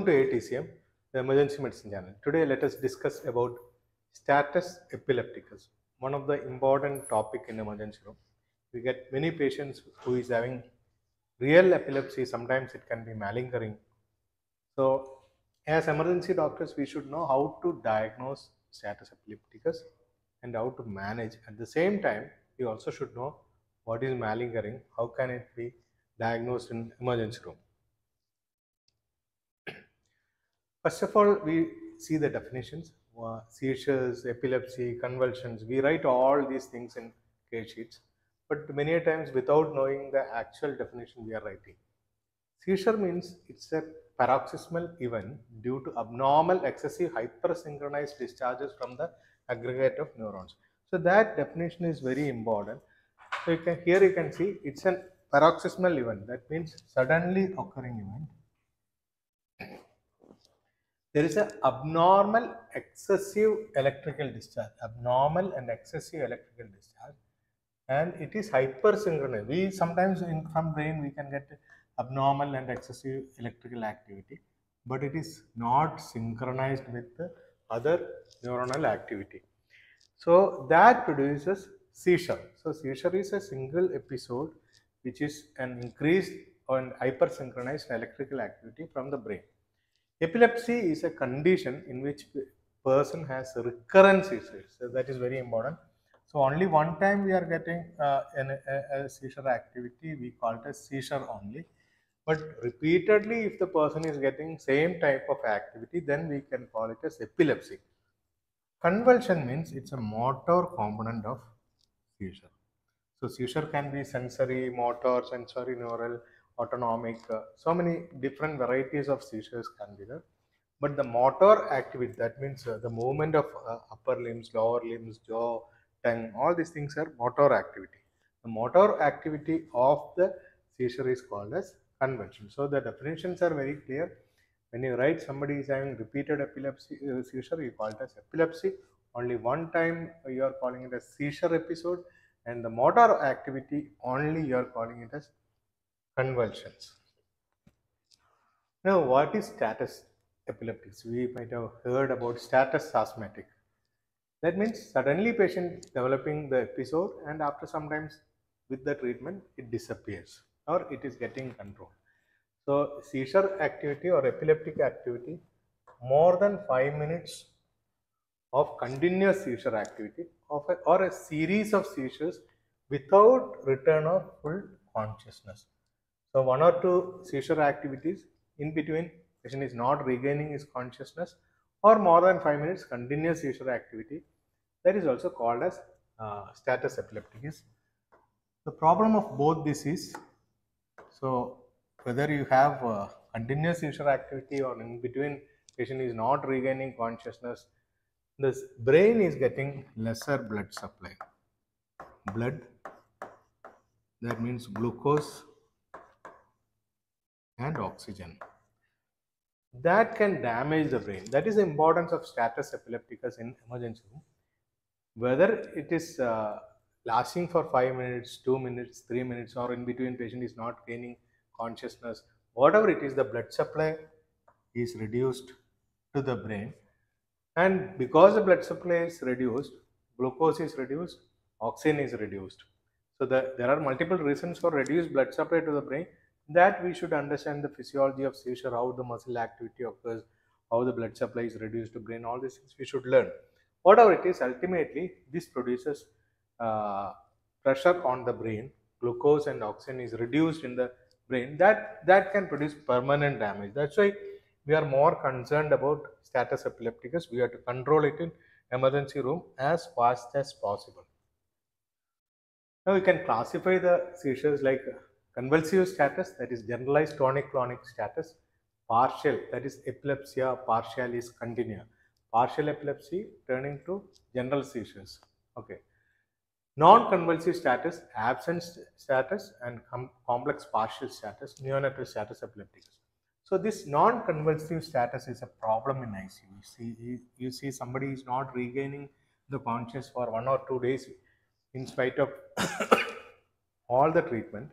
Welcome to AETCM, the emergency medicine channel. Today let us discuss about status epilepticus, one of the important topic in emergency room. We get many patients who is having real epilepsy, sometimes it can be malingering. So as emergency doctors, we should know how to diagnose status epilepticus and how to manage. At the same time, we also should know what is malingering, how can it be diagnosed in emergency room. First of all, we see the definitions, seizures, epilepsy, convulsions. We write all these things in case sheets, but many times without knowing the actual definition we are writing. Seizure means it's a paroxysmal event due to abnormal, excessive, hypersynchronized discharges from the aggregate of neurons. So that definition is very important. So here you can see it's a paroxysmal event. That means suddenly occurring event. There is an abnormal excessive electrical discharge, abnormal and excessive electrical discharge, and it is hypersynchronous. We sometimes from brain we can get abnormal and excessive electrical activity, but it is not synchronized with the other neuronal activity. So that produces seizure. So seizure is a single episode which is an increased or hypersynchronized electrical activity from the brain. Epilepsy is a condition in which person has recurrent seizures. So that is very important. So only one time we are getting a seizure activity, we call it as seizure only. But repeatedly, if the person is getting same type of activity, then we can call it as epilepsy. Convulsion means it's a motor component of seizure. So seizure can be sensory, motor, sensory neural, autonomic, so many different varieties of seizures can be there. But the motor activity, that means the movement of upper limbs, lower limbs, jaw, tongue, all these things are motor activity. The motor activity of the seizure is called as convulsion. So the definitions are very clear. When you write somebody is having repeated epilepsy seizure, you call it as epilepsy. Only one time you are calling it as seizure episode, and the motor activity only you are calling it as convulsions. Now, what is status epilepticus? We might have heard about status asthmatic. That means suddenly patient developing the episode, and after sometimes with the treatment it disappears or it is getting controlled. So seizure activity or epileptic activity more than 5 minutes of continuous seizure activity or a series of seizures without return of full consciousness. So one or two seizure activities in between, patient is not regaining his consciousness, or more than 5 minutes continuous seizure activity, that is also called as status epilepticus. The problem of both this is, so whether you have continuous seizure activity or in between patient is not regaining consciousness, this brain is getting lesser blood supply. Blood, that means glucose and oxygen. That can damage the brain. That is the importance of status epilepticus in emergency room. Whether it is lasting for 5 minutes, 2 minutes, 3 minutes, or in between patient is not gaining consciousness, whatever it is, the blood supply is reduced to the brain. And because the blood supply is reduced, glucose is reduced, oxygen is reduced. So there are multiple reasons for reduced blood supply to the brain, that we should understand the physiology of seizure, how the muscle activity occurs, how the blood supply is reduced to brain, all these things we should learn. Whatever it is, ultimately this produces pressure on the brain, glucose and oxygen is reduced in the brain, that can produce permanent damage. That's why we are more concerned about status epilepticus. We have to control it in emergency room as fast as possible. Now we can classify the seizures like convulsive status, that is generalized tonic-clonic status, partial, that is epilepsia partialis continua, partial epilepsy turning to general seizures. Okay. Non-convulsive status, absent status, and complex partial status, neonatal status epilepticus. So this non-convulsive status is a problem in ICU. You see somebody is not regaining the consciousness for 1 or 2 days in spite of all the treatment.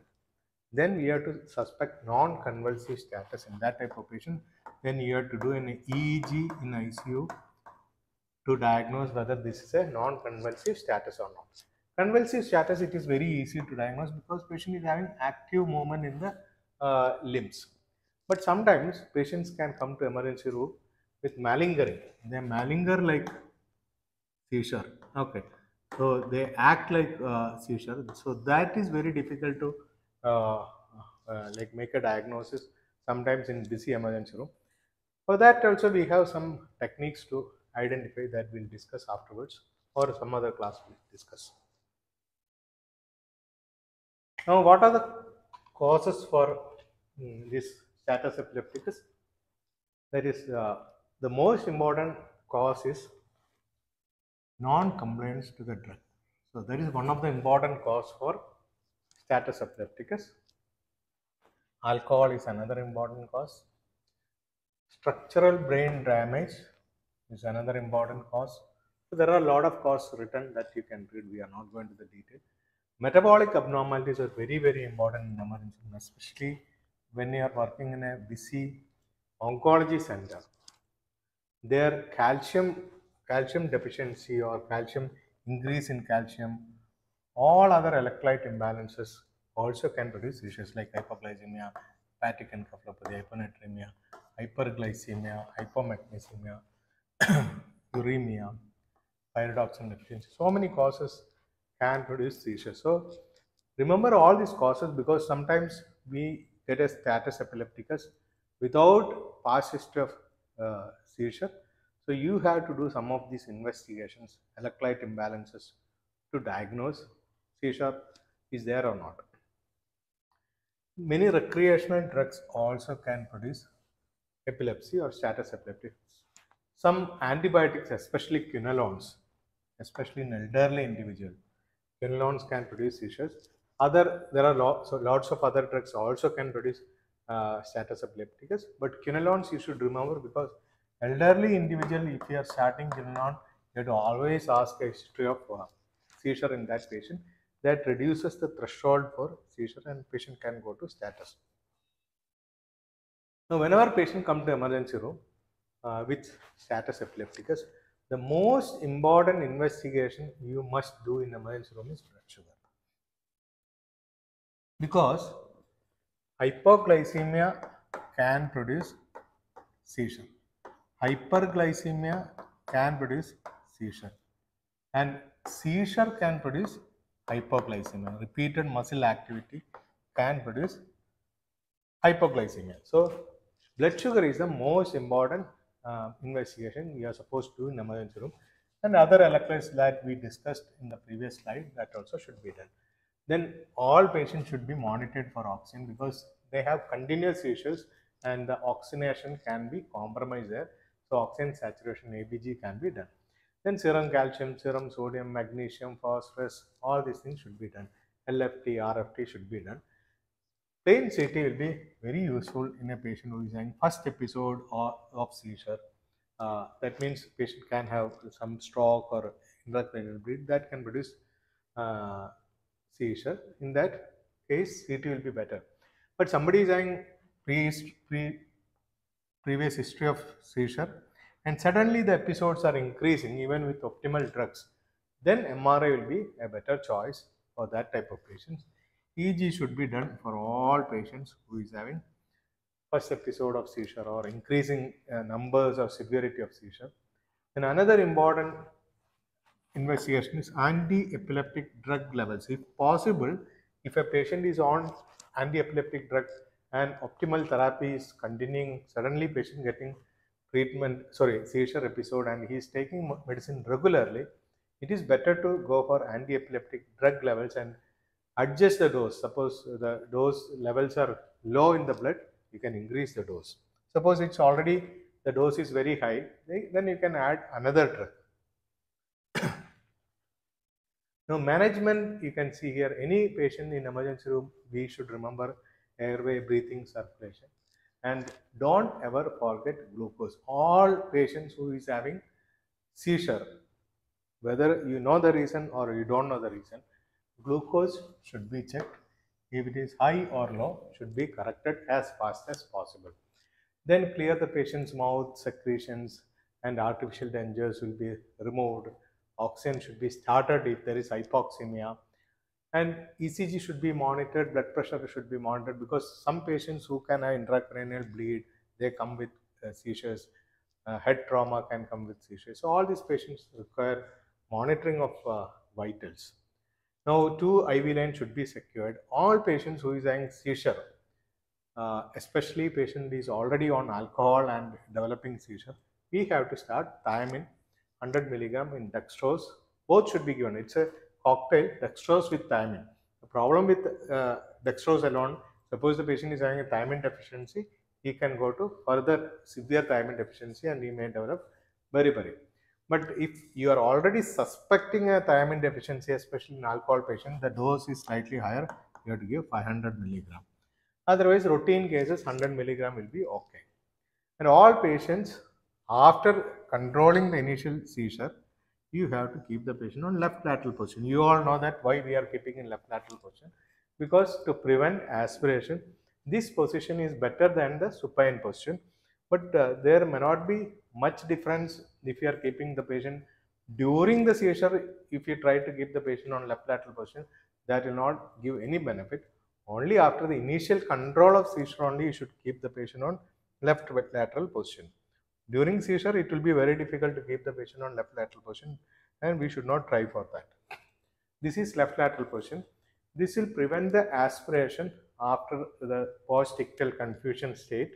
then we have to suspect non-convulsive status in that type of patient. Then you have to do an EEG in ICU to diagnose whether this is a non-convulsive status or not. Convulsive status, it is very easy to diagnose because patient is having active movement in the limbs. But sometimes patients can come to emergency room with malingering. They malinger like seizure. Okay, so they act like seizure. So that is very difficult to like make a diagnosis sometimes in busy emergency room. For that also we have some techniques to identify that we'll discuss afterwards, or some other class we'll discuss. Now, what are the causes for this status epilepticus? That is, the most important cause is non-compliance to the drug. So that is one of the important cause for status epilepticus. Alcohol is another important cause. Structural brain damage is another important cause. So there are a lot of causes written that you can read. We are not going to the detail. Metabolic abnormalities are very, very important in emergency, especially when you are working in a busy oncology center. Their calcium deficiency or calcium increase in calcium, all other electrolyte imbalances also can produce issues like hypoglycemia, hepatic encephalopathy, hyponatremia, hyperglycemia, hypomagnesemia, uremia, pyridoxine deficiency. So many causes can produce seizures. So remember all these causes, because sometimes we get a status epilepticus without past history of seizure. So you have to do some of these investigations, electrolyte imbalances, to diagnose seizure is there or not. Many recreational drugs also can produce epilepsy or status epilepticus. Some antibiotics, especially quinolones, especially in elderly individual, quinolones can produce seizures. There are lots of other drugs also can produce status epilepticus, but quinolones you should remember, because elderly individual, if you are starting quinolone, you have to always ask a history of seizure in that patient. That reduces the threshold for seizure and patient can go to status. Now, whenever patient come to emergency room with status epilepticus, the most important investigation you must do in emergency room is blood sugar, because hypoglycemia can produce seizure, hyperglycemia can produce seizure, and seizure can produce hypoglycemia. Repeated muscle activity can produce hypoglycemia. So blood sugar is the most important investigation we are supposed to do in emergency room, and other electrolytes that we discussed in the previous slide, that also should be done. Then all patients should be monitored for oxygen, because they have continuous issues and the oxygenation can be compromised there. So oxygen saturation, ABG, can be done. Then serum calcium, serum sodium, magnesium, phosphorus, all these things should be done. LFT, RFT should be done. Plain CT will be very useful in a patient who is having first episode of seizure. That means patient can have some stroke or intracranial bleed that can produce uh, seizure. In that case, CT will be better. But somebody is having previous history of seizure and suddenly the episodes are increasing even with optimal drugs, then MRI will be a better choice for that type of patients. EEG should be done for all patients who is having first episode of seizure or increasing numbers or severity of seizure. And another important investigation is anti-epileptic drug levels. If possible, if a patient is on anti-epileptic drug and optimal therapy is continuing, suddenly patient getting seizure episode and he is taking medicine regularly, it is better to go for anti-epileptic drug levels and adjust the dose. Suppose the dose levels are low in the blood, you can increase the dose. Suppose it's already, the dose is very high, then you can add another drug. Now, management, you can see here, any patient in emergency room, we should remember airway, breathing, circulation. And don't ever forget glucose. All patients who is having seizure, whether you know the reason or you don't know the reason, glucose should be checked. if it is high or low, should be corrected as fast as possible. Then clear the patient's mouth, secretions, and artificial dentures will be removed. Oxygen should be started if there is hypoxemia. And ECG should be monitored, blood pressure should be monitored, because some patients who can have intracranial bleed, they come with seizures. Head trauma can come with seizures. So all these patients require monitoring of vitals. Now, 2 IV lines should be secured. All patients who is having seizure, especially patient is already on alcohol and developing seizure, we have to start thiamine 100 milligram in dextrose. Both should be given. It's a cocktail, dextrose with thiamine. The problem with dextrose alone, suppose the patient is having a thiamine deficiency, he can go to further severe thiamine deficiency and he may develop beriberi. But if you are already suspecting a thiamine deficiency, especially in alcohol patient, the dose is slightly higher. You have to give 500 milligram. Otherwise, routine cases 100 milligram will be okay. And all patients, after controlling the initial seizure, you have to keep the patient on left lateral position. You all know that why we are keeping in left lateral position, because to prevent aspiration, this position is better than the supine position. But there may not be much difference if you are keeping the patient during the seizure. If you try to keep the patient on left lateral position, that will not give any benefit. Only after the initial control of seizure only you should keep the patient on left lateral position. During seizure, it will be very difficult to keep the patient on left lateral position, and we should not try for that. This is left lateral position. This will prevent the aspiration after the post-ictal confusion state.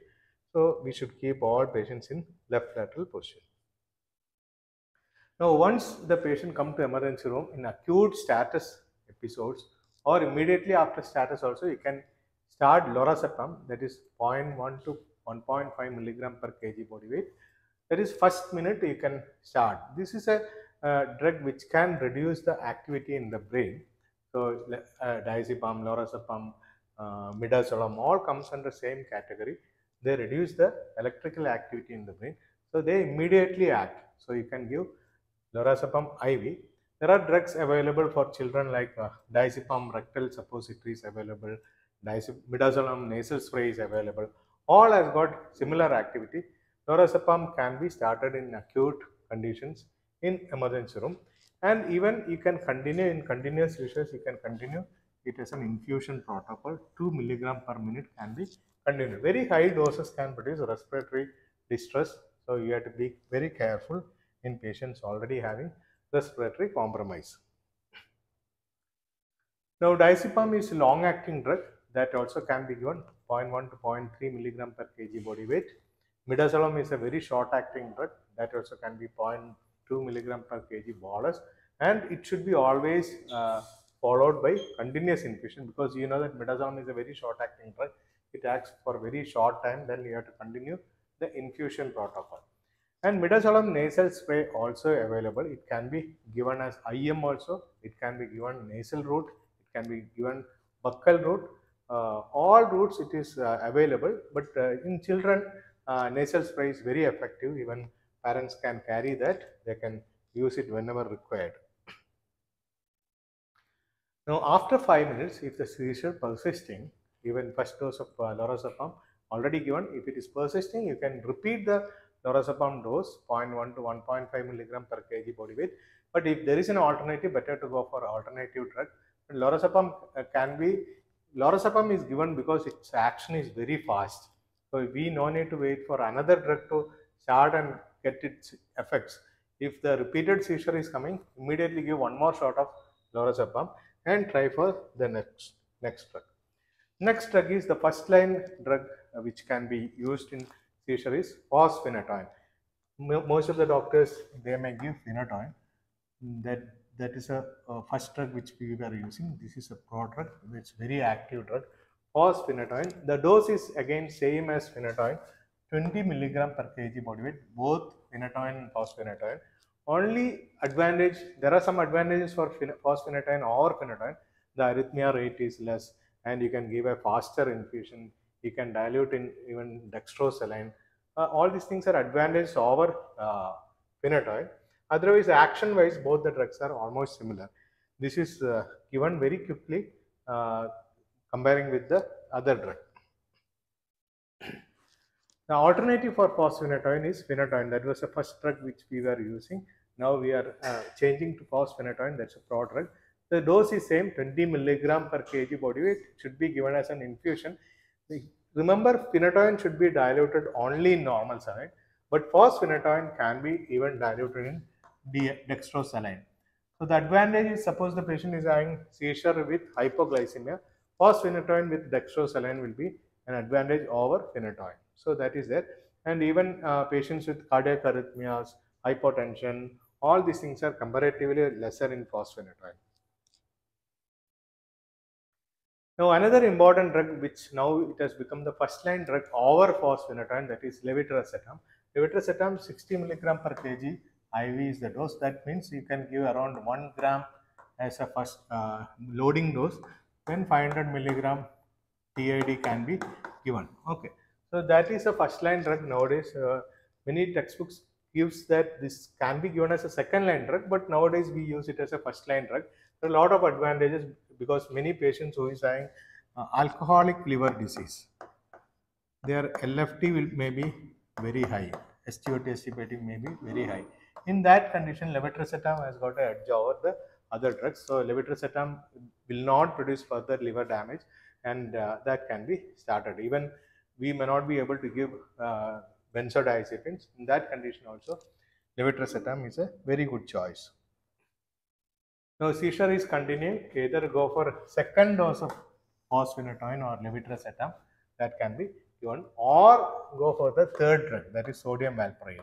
So we should keep all patients in left lateral position. Now, once the patient come to emergency room in acute status episodes, or immediately after status also, you can start lorazepam, that is 0.1 to 1.5 milligram per kg body weight. That is first minute you can start. This is a drug which can reduce the activity in the brain. So diazepam, lorazepam, midazolam all comes under same category. They reduce the electrical activity in the brain. So they immediately act. So you can give lorazepam IV. There are drugs available for children like diazepam rectal suppository is available, midazolam nasal spray is available. All has got similar activity. Lorazepam can be started in acute conditions in emergency room, and even you can continue in continuous usage. You can continue it as an infusion protocol. 2 milligram per minute can be continued. Very high doses can produce respiratory distress, so you have to be very careful in patients already having respiratory compromise. Now, diazepam is a long-acting drug that also can be given 0.1 to 0.3 milligram per kg body weight. Midazolam is a very short-acting drug that also can be 0.2 milligram per kg bolus, and it should be always followed by continuous infusion, because you know that midazolam is a very short-acting drug. It acts for very short time, then you have to continue the infusion protocol. And midazolam nasal spray also available. It can be given as IM also. It can be given nasal route. It can be given buccal route. All routes it is available. But in children, nasal spray is very effective. Even parents can carry that. They can use it whenever required. Now, after 5 minutes, if the seizure persisting, even first dose of lorazepam already given, if it is persisting, you can repeat the lorazepam dose 0.1 to 1.5 milligram per kg body weight. But if there is an alternative, better to go for alternative drug. Lorazepam lorazepam is given because its action is very fast. So we no need to wait for another drug to start and get its effects. If the repeated seizure is coming, immediately give one more shot of lorazepam and try for the next drug. Next drug is the first line drug which can be used in seizure is phosphinetone. Most of the doctors, they may give phenytoin. That is a first drug which we were using. This is a prodrug, it's very active drug. Phosphinetone, the dose is again same as phenytoin, 20 milligram per kg body weight, both phenytoin and phosphinetone. Only advantage, there are some advantages for phosphinetone or phenytoin. The arrhythmia rate is less, and you can give a faster infusion. You can dilute in even dextrosaline. All these things are advantages over phenytoin. Otherwise, action wise, both the drugs are almost similar. This is given very quickly. comparing with the other drug. The alternative for phosphoenatoin is phenytoin. That was the first drug which we were using. Now we are changing to phosphoenatoin. That's a pro drug. The dose is same, 20 milligram per kg body weight. Should be given as an infusion. Remember, phenytoin should be diluted only in normal saline, but phosphoenatoin can be even diluted in dextrosaline. So the advantage is, suppose the patient is having seizure with hypoglycemia, phosphoenatoin with dextrosaline will be an advantage over phenytoin. So that is there. And even patients with cardiac arrhythmias, hypotension, all these things are comparatively lesser in phosphoenatoin. Now another important drug which now it has become the first line drug over phosphoenatoin, that is levetiracetam. Levetiracetam 60 milligram per kg IV is the dose. That means you can give around 1 gram as a first loading dose, then 500 milligram TID can be given. Okay, so that is a first line drug nowadays. Many textbooks gives that this can be given as a second line drug, but nowadays we use it as a first line drug. There are a lot of advantages because many patients who is having alcoholic liver disease, their LFT will may be very high, SGOT, SGPT may be very high. In that condition, levetiracetam has got an edge over the other drugs. So levetiracetam will not produce further liver damage, and that can be started. Even we may not be able to give benzodiazepines. In that condition also, levetiracetam is a very good choice. Now seizure is continuing, either go for second dose of phosphoenatoin or levetiracetam, that can be given, or go for the third drug, that is sodium valproate.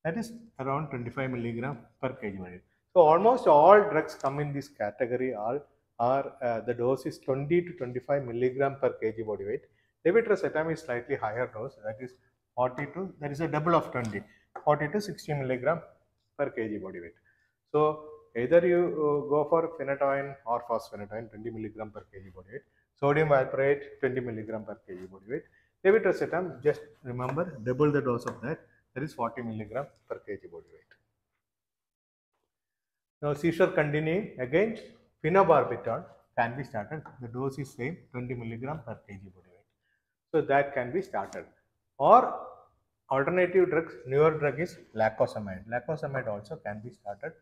That is around 25 milligram per kg. So almost all drugs come in this category. All are the dose is 20 to 25 milligram per kg body weight. Levetiracetam is slightly higher dose, that is 40 to, that is a double of 20, 40 to 60 milligram per kg body weight. So either you go for phenytoin or phosphoenatoin, 20 milligram per kg body weight. Sodium valproate, 20 milligram per kg body weight. Levetiracetam, just remember, double the dose of that, that is 40 milligram per kg body weight. Now seizure continuing, again phenobarbital can be started. The dose is same, 20 milligram per kg body weight. So that can be started. Or alternative drugs, newer drug is lacosamide. Lacosamide also can be started,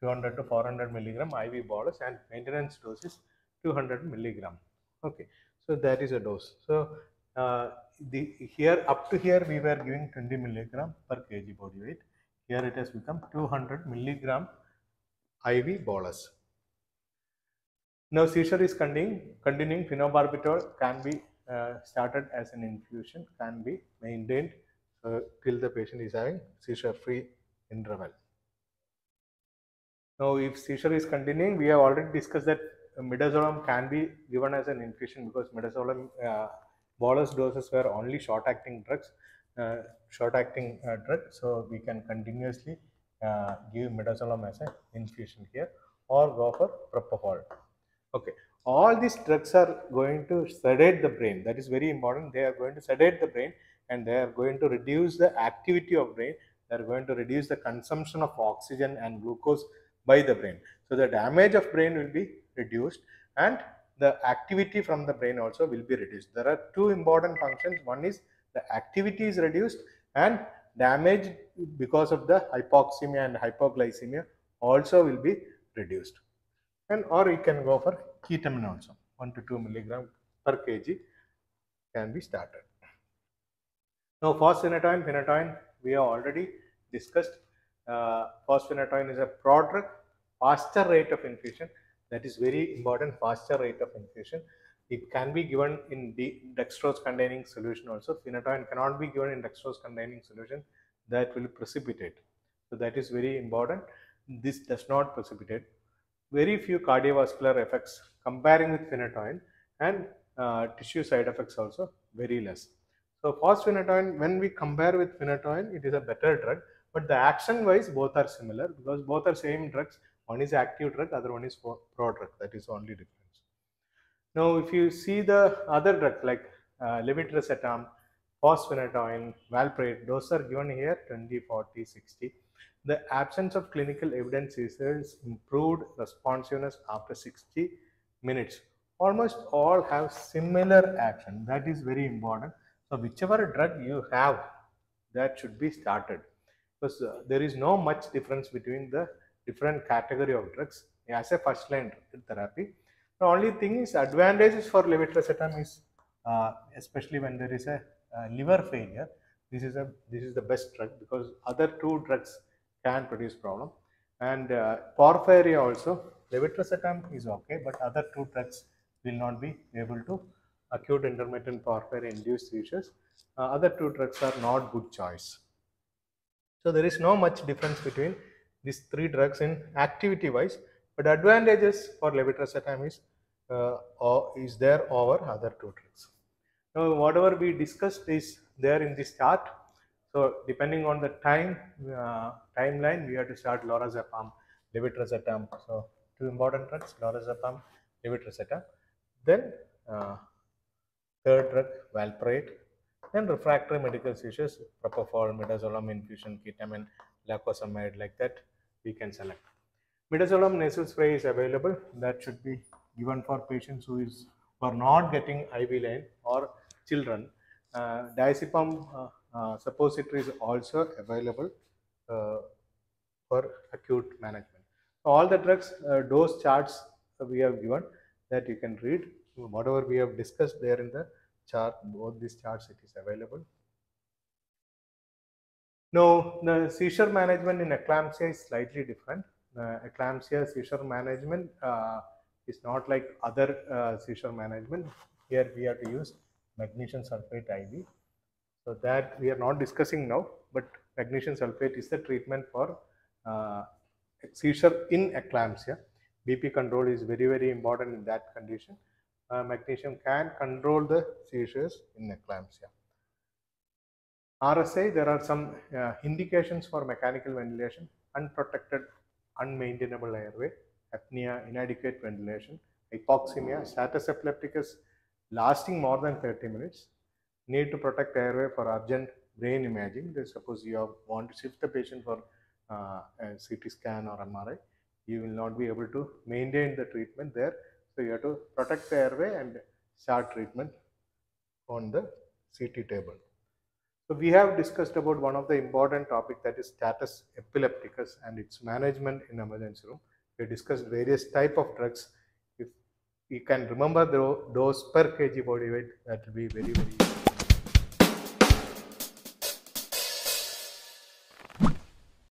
200 to 400 milligram IV bolus, and maintenance dose is 200 milligram. Okay, so that is a dose. So here up to here we were giving 20 milligram per kg body weight. Here it has become 200 milligram IV bolus. Now seizure is continuing. Phenobarbital can be started as an infusion, can be maintained till the patient is having seizure-free interval. Now, if seizure is continuing, we have already discussed that midazolam can be given as an infusion because midazolam bolus doses were only short-acting drugs, drug. So we can continuously give midazolam as an infusion here, or go for propofol. Okay, all these drugs are going to sedate the brain. That is very important. They are going to sedate the brain, and they are going to reduce the activity of brain. They are going to reduce the consumption of oxygen and glucose by the brain. So the damage of brain will be reduced, and the activity from the brain also will be reduced. There are two important functions. One is the activity is reduced, and damage because of the hypoxemia and hypoglycemia also will be reduced. And or you can go for ketamine also, 1 to 2 milligram per kg can be started. Now phosphoenatoin, phenytoin, we have already discussed. Phosphoenatoin is a pro-drug, faster rate of infusion. That is very important, faster rate of infusion. It can be given in dextrose containing solution also. Phenytoin cannot be given in dextrose containing solution, that will precipitate. So that is very important. This does not precipitate. Very few cardiovascular effects comparing with phenytoin, and tissue side effects also very less. So phosphoenatoin, when we compare with phenytoin, it is a better drug, but the action wise both are similar because both are same drugs. One is active drug, other one is pro drug. That is only difference. Now if you see the other drugs like levetiracetam, phosphoenatoin, valproate, those are given here 20, 40, 60. The absence of clinical evidence is improved responsiveness after 60 minutes almost all have similar action. That is very important. So whichever drug you have, that should be started, because there is no much difference between the different category of drugs as a first line therapy. The only thing is advantages for levetiracetam is especially when there is a liver failure. This is the best drug, because other two drugs can produce problem. And porphyria also, levetiracetam is okay, but other two drugs will not be able to acute intermittent porphyria induced seizures. Other two drugs are not good choice. So there is no much difference between these three drugs in activity wise, but advantages for levetiracetam is there over other two drugs. Now whatever we discussed is there in this chart. So depending on the timeline, we have to start lorazepam, levetiracetam. So two important drugs, lorazepam, levetiracetam. Then third drug, valproate. Then refractory medical seizures, propofol, midazolam infusion, ketamine, lacosamide, like that we can select. Midazolam nasal spray is available. That should be given for patients who are not getting IV line or children. Diazepam suppository is also available for acute management. So all the drugs dose charts we have given, that you can read. Whatever we have discussed there in the chart, both these charts, it is available. Now, the seizure management in eclampsia is slightly different. Eclampsia seizure management is not like other seizure management. Here we have to use magnesium sulfate IV. So that we are not discussing now, but magnesium sulfate is the treatment for seizure in eclampsia. BP control is very, very important in that condition. Magnesium can control the seizures in eclampsia. RSI, there are some indications for mechanical ventilation: unprotected, unmaintainable airway, apnea, inadequate ventilation, hypoxemia, status epilepticus lasting more than 30 minutes, need to protect airway for urgent brain imaging. Suppose you want to shift the patient for a CT scan or MRI, you will not be able to maintain the treatment there. So you have to protect the airway and start treatment on the CT table. So we have discussed about one of the important topic, that is status epilepticus and its management in emergency room. We discussed various type of drugs. If you can remember the dose per kg body weight, that will be very, very easy.